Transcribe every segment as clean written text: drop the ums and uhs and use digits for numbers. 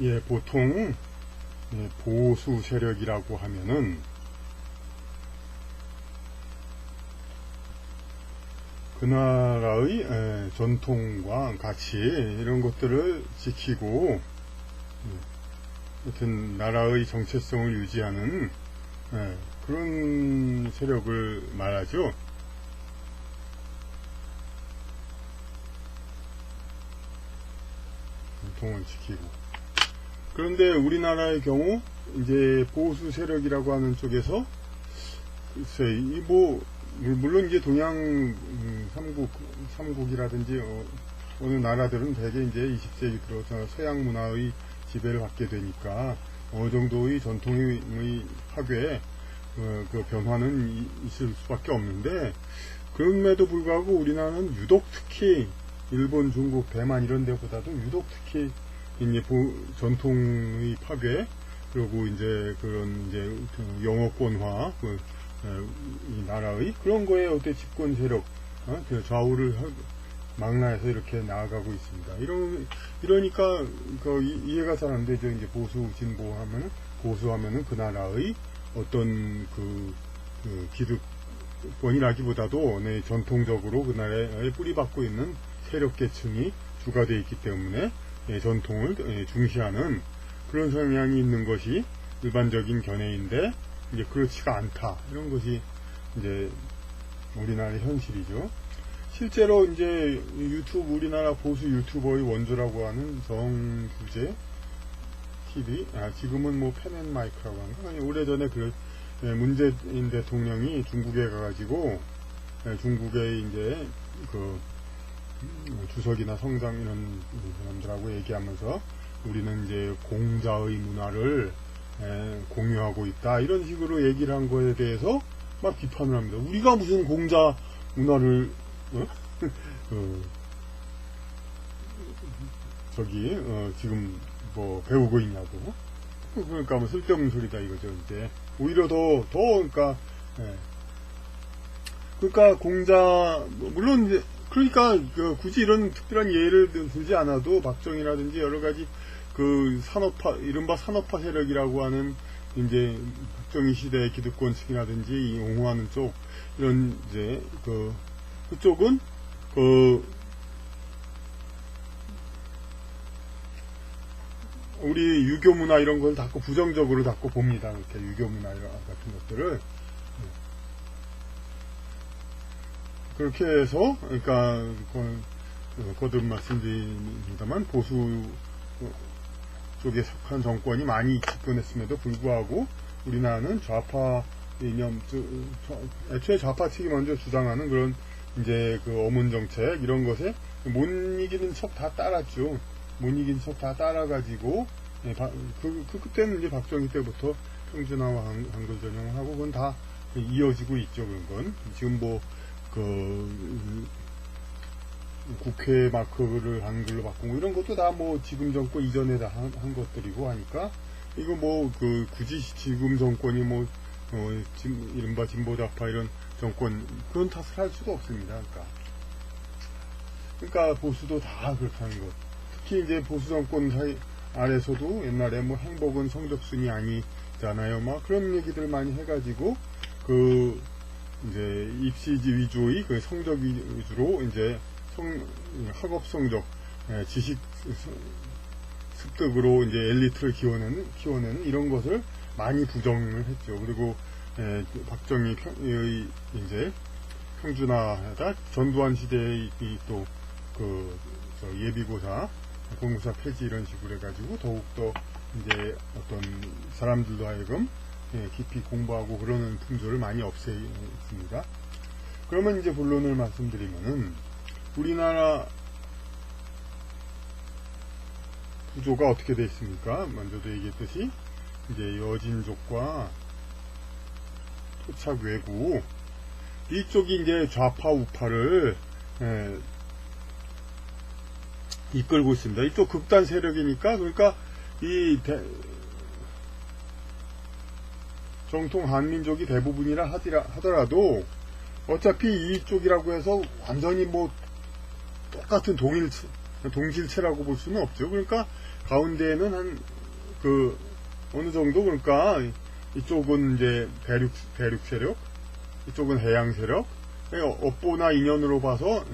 예, 보통 보수 세력이라고 하면은 그 나라의 전통과 가치 이런 것들을 지키고 하여튼 나라의 정체성을 유지하는 그런 세력을 말하죠. 전통을 지키고. 그런데 우리나라의 경우 이제 보수 세력이라고 하는 쪽에서 글쎄 물론 이제 동양 삼국이라든지 어느 나라들은 대개 이제 20세기 들어서 서양 문화의 지배를 받게 되니까 어느 정도의 전통의 파괴 그 변화는 있을 수밖에 없는데, 그럼에도 불구하고 우리나라는 유독 특히 일본, 중국, 대만 이런 데보다도 유독 특히 이제 전통의 파괴, 그리고 이제 그런 이제 영어권화, 이 나라의 그런 거에 어때 집권 세력, 그 좌우를 망라해서 이렇게 나아가고 있습니다. 이러니까 이해가 잘 안 되죠. 이제 보수 진보하면은, 보수하면은 그 나라의 어떤 그 기득권이라기보다도 전통적으로 그 나라에 뿌리박고 있는 세력 계층이 주가 되어 있기 때문에 전통을 중시하는 그런 성향이 있는 것이 일반적인 견해인데, 이제 그렇지가 않다. 이런 것이 이제 우리나라의 현실이죠. 실제로 이제 우리나라 보수 유튜버의 원조라고 하는 정규제 TV, 지금은 뭐 펜앤마이크라고 하는가? 오래전에 문재인 대통령이 중국에 가가지고, 중국의 이제 주석이나 성장 이런 사람들하고 얘기하면서 우리는 이제 공자의 문화를 공유하고 있다, 이런 식으로 얘기를 한 거에 대해서 막 비판을 합니다. 우리가 무슨 공자 문화를 지금 뭐 배우고 있냐고. 그러니까 뭐 쓸데없는 소리다 이거죠. 이제 오히려 그러니까 공자, 물론 이제 그러니까 굳이 이런 특별한 예를 들지 않아도 박정희라든지 여러 가지 이른바 산업화 세력이라고 하는 이제 박정희 시대의 기득권층이라든지 옹호하는 쪽, 이런 이제 그쪽은 우리 유교 문화 이런 걸 자꾸 부정적으로 자꾸 봅니다. 이렇게 유교 문화 이런 같은 것들을 그렇게 해서, 그러니까 거듭 말씀드립니다만 보수 쪽에 속한 정권이 많이 집권했음에도 불구하고 우리나라는 좌파 이념, 애초에 좌파 측이 먼저 주장하는 그런 이제 어문 정책 이런 것에 못 이기는 척 다 따랐죠. 못 이긴 척 다 따라가지고, 그때는 이제 박정희 때부터 평준화와 한글 전용을 하고, 그건 다 이어지고 있죠. 그런 건 지금 국회 마크를 한글로 바꾸고 이런 것도 다 지금 정권 이전에 다 한 것들이고 하니까, 이거 굳이 지금 정권이 이른바 진보좌파 이런 정권, 그런 탓을 할 수가 없습니다. 그러니까 보수도 다 그렇다는 것. 특히 이제 보수 정권 아래서도 옛날에 행복은 성적순이 아니잖아요. 막 그런 얘기들 많이 해가지고, 이제 입시지 위주의 성적 위주로 이제 학업 성적, 지식 습득으로 이제 엘리트를 키워내는 이런 것을 많이 부정을 했죠. 그리고 박정희의 이제 평준화에다 전두환 시대의 또 예비고사, 공고사 폐지 이런 식으로 해가지고 더욱더 이제 어떤 사람들도 하여금 깊이 공부하고 그러는 풍조를 많이 없애있습니다. 그러면 이제 본론을 말씀드리면은, 우리나라 구조가 어떻게 되어 있습니까? 먼저도 얘기했듯이 이제 여진족과 토착 외구, 이쪽이 이제 좌파 우파를 이끌고 있습니다. 이쪽 극단 세력이니까, 그러니까 정통 한민족이 대부분이라 하더라도 어차피 이쪽이라고 해서 완전히 똑같은 동일 동질체라고 볼 수는 없죠. 그러니까 가운데에는 어느 정도, 그러니까 이쪽은 이제 대륙 세력, 이쪽은 해양 세력, 업보나 인연으로 봐서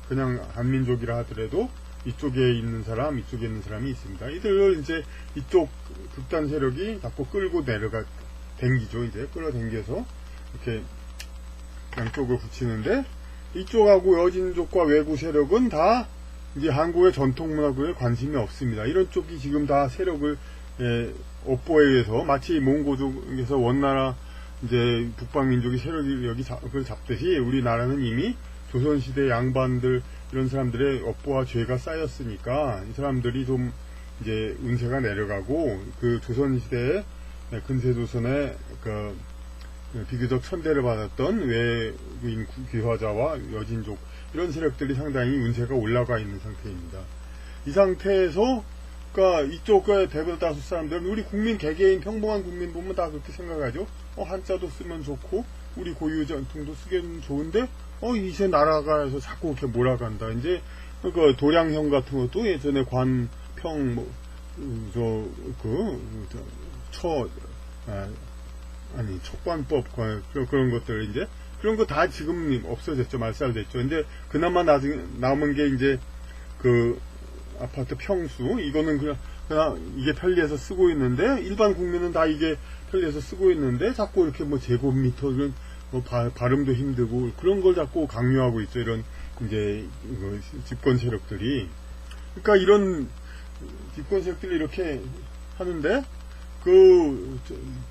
그냥 한민족이라 하더라도 이쪽에 있는 사람, 이쪽에 있는 사람이 있습니다. 이들을 이제 이쪽 극단 세력이 자꾸 끌고 댕기죠. 이제 끌어당겨서 이렇게 양쪽을 붙이는데, 이쪽하고 여진족과 외구 세력은 다 이제 한국의 전통 문화에 관심이 없습니다. 이런 쪽이 지금 다 세력을 업보에 의해서 마치 몽고족에서 원나라 이제 북방민족이 세력을 잡듯이 우리나라는 이미 조선시대 양반들 이런 사람들의 업보와 죄가 쌓였으니까 이 사람들이 좀 이제 운세가 내려가고, 그 조선시대에 근세조선의 비교적 천대를 받았던 외국인 귀화자와 여진족 이런 세력들이 상당히 운세가 올라가 있는 상태입니다. 이 상태에서 그러니까 이쪽의 대다수 사람들은 우리 국민 개개인 평범한 국민 보면 다 그렇게 생각하죠. 한자도 쓰면 좋고 우리 고유 전통도 쓰기는 좋은데 이제 나라가에서 자꾸 이렇게 몰아간다. 이제 그 도량형 같은 것도 예전에 관평 촉관법 그런 것들 이제 그런 거 다 지금 없어졌죠. 말살됐죠. 근데 그나마 나중에 남은 게 이제 그 아파트 평수, 이거는 그냥 이게 편리해서 쓰고 있는데, 일반 국민은 다 이게 편리해서 쓰고 있는데 자꾸 이렇게 제곱미터 이런 발음도 힘들고 그런 걸 자꾸 강요하고 있죠. 이런 이제 집권 세력들이. 그러니까 이런 집권 세력들이 이렇게 하는데,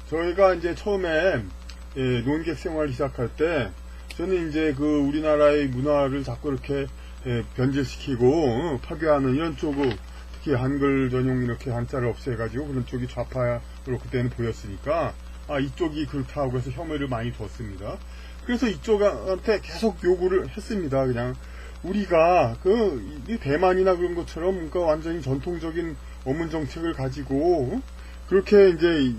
저희가 이제 처음에 논객 생활 시작할 때 저는 이제 우리나라의 문화를 자꾸 이렇게 변질시키고 파괴하는 이런 쪽을, 특히 한글 전용 이렇게 한자를 없애가지고 그런 쪽이 좌파로 그때는 보였으니까 이쪽이 그렇다고 해서 혐의를 많이 뒀습니다. 그래서 이쪽한테 계속 요구를 했습니다. 그냥 우리가 대만이나 그런 것처럼 그러니까 완전히 전통적인 어문 정책을 가지고 그렇게 이제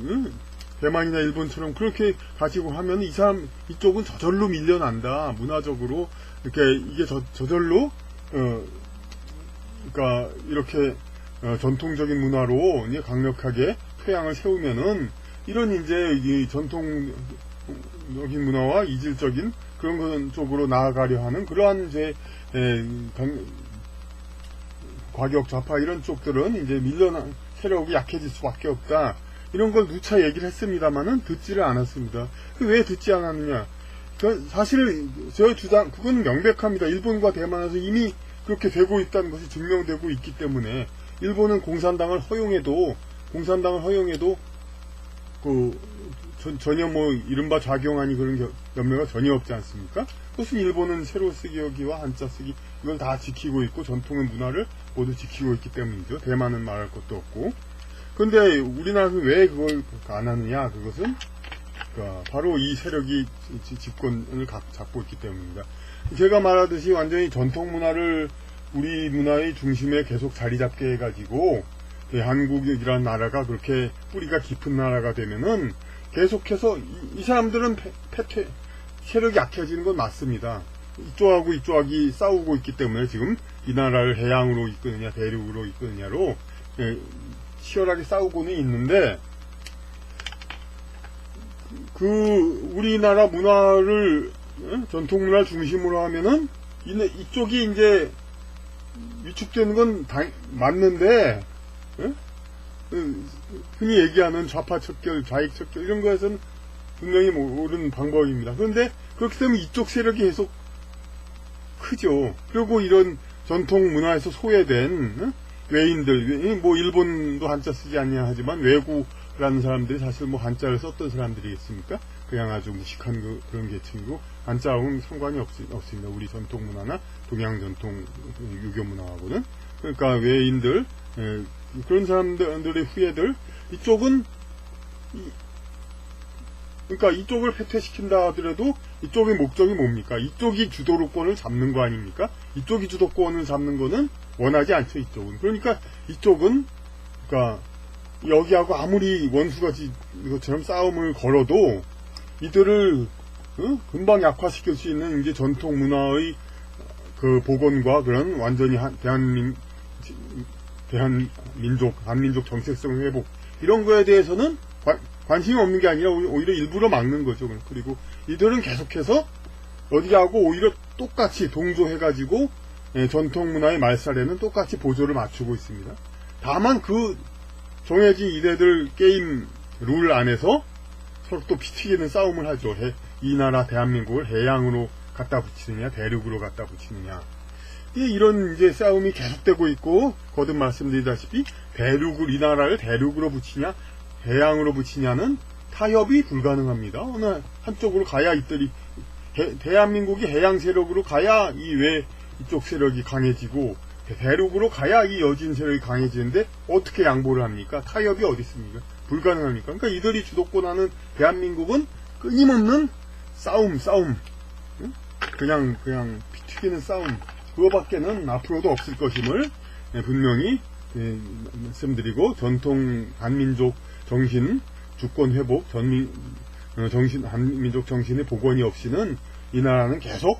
대만이나 일본처럼 그렇게 가지고 하면 이쪽은 저절로 밀려난다. 문화적으로 이게 저절로 그러니까 이렇게 전통적인 문화로 이제 강력하게 토양을 세우면은 이런 이제 이 전통적인 문화와 이질적인 그런 쪽으로 나아가려 하는 그러한 이제 과격 좌파 이런 쪽들은 이제 세력이 약해질 수밖에 없다. 이런 걸 누차 얘기를 했습니다만은 듣지를 않았습니다. 왜 듣지 않았느냐? 사실 저의 주장 그건 명백합니다. 일본과 대만에서 이미 그렇게 되고 있다는 것이 증명되고 있기 때문에 일본은 공산당을 허용해도 전혀 이른바 좌경하니 그런 연매가 전혀 없지 않습니까? 그것은 일본은 세로 쓰기와 한자 쓰기 이걸 다 지키고 있고 전통의 문화를 모두 지키고 있기 때문이죠. 대만은 말할 것도 없고. 근데 우리나라는 왜 그걸 안 하느냐? 그것은 바로 이 세력이 집권을 잡고 있기 때문입니다. 제가 말하듯이 완전히 전통 문화를 우리 문화의 중심에 계속 자리 잡게 해가지고 한국이라는 나라가 그렇게 뿌리가 깊은 나라가 되면은 계속해서 이 사람들은 세력이 약해지는 건 맞습니다. 이쪽하고 이쪽이 싸우고 있기 때문에 지금 이 나라를 해양으로 이끄느냐 대륙으로 이끄느냐로 치열하게 싸우고는 있는데, 우리나라 문화를 전통 문화를 중심으로 하면은 이쪽이 이제 위축되는 건 맞는데, 흔히 얘기하는 좌파 척결, 좌익 척결 이런 거에서는 분명히 옳은 방법입니다. 그런데 그렇게 되면 이쪽 세력이 계속 크죠. 그리고 이런 전통 문화에서 소외된 외인들, 일본도 한자 쓰지 않냐 하지만 외구라는 사람들이 사실 한자를 썼던 사람들이겠습니까? 그냥 아주 무식한 그런 계층이고 한자하고는 상관이 없습니다. 우리 전통 문화나 동양 전통 유교 문화하고는. 그러니까 외인들, 그런 사람들의 후예들, 그러니까 이쪽을 패퇴시킨다 하더라도 이쪽의 목적이 뭡니까? 이쪽이 주도권을 잡는 거 아닙니까? 이쪽이 주도권을 잡는 거는 원하지 않죠, 이쪽은. 그러니까 이쪽은, 여기하고 아무리 원수가 이것처럼 싸움을 걸어도 이들을 금방 약화시킬 수 있는 이제 전통 문화의 그 복원과 그런 완전히 대한민족, 한민족 정체성 회복, 이런 거에 대해서는 관심이 없는 게 아니라 오히려 일부러 막는 거죠. 그리고 이들은 계속해서 어디하고 오히려 똑같이 동조해가지고 전통 문화의 말살에는 똑같이 보조를 맞추고 있습니다. 다만 그 정해진 이래들 게임 룰 안에서 서로 또 피튀기는 싸움을 하죠. 이 나라 대한민국을 해양으로 갖다 붙이느냐, 대륙으로 갖다 붙이느냐. 이런 이제 싸움이 계속되고 있고, 거듭 말씀드리다시피 이 나라를 대륙으로 붙이냐, 해양으로 붙이냐는 타협이 불가능합니다. 어느 한쪽으로 가야 이들이 대한민국이 해양 세력으로 가야 이쪽 세력이 강해지고, 대륙으로 가야 이 여진 세력이 강해지는데 어떻게 양보를 합니까? 타협이 어디 있습니까? 불가능합니까? 그러니까 이들이 주도권하는 대한민국은 끊임없는 싸움, 그냥 피튀기는 싸움, 그거밖에는 앞으로도 없을 것임을 분명히 말씀드리고, 전통 한민족 정신 주권 회복, 한민족 정신의 복원이 없이는 이 나라는 계속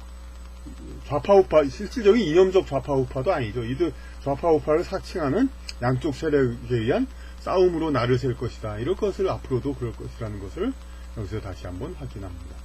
좌파우파, 실질적인 이념적 좌파우파도 아니죠. 이들 좌파우파를 사칭하는 양쪽 세력에 의한 싸움으로 날을 셀 것이다. 이럴 것을 앞으로도 그럴 것이라는 것을 여기서 다시 한번 확인합니다.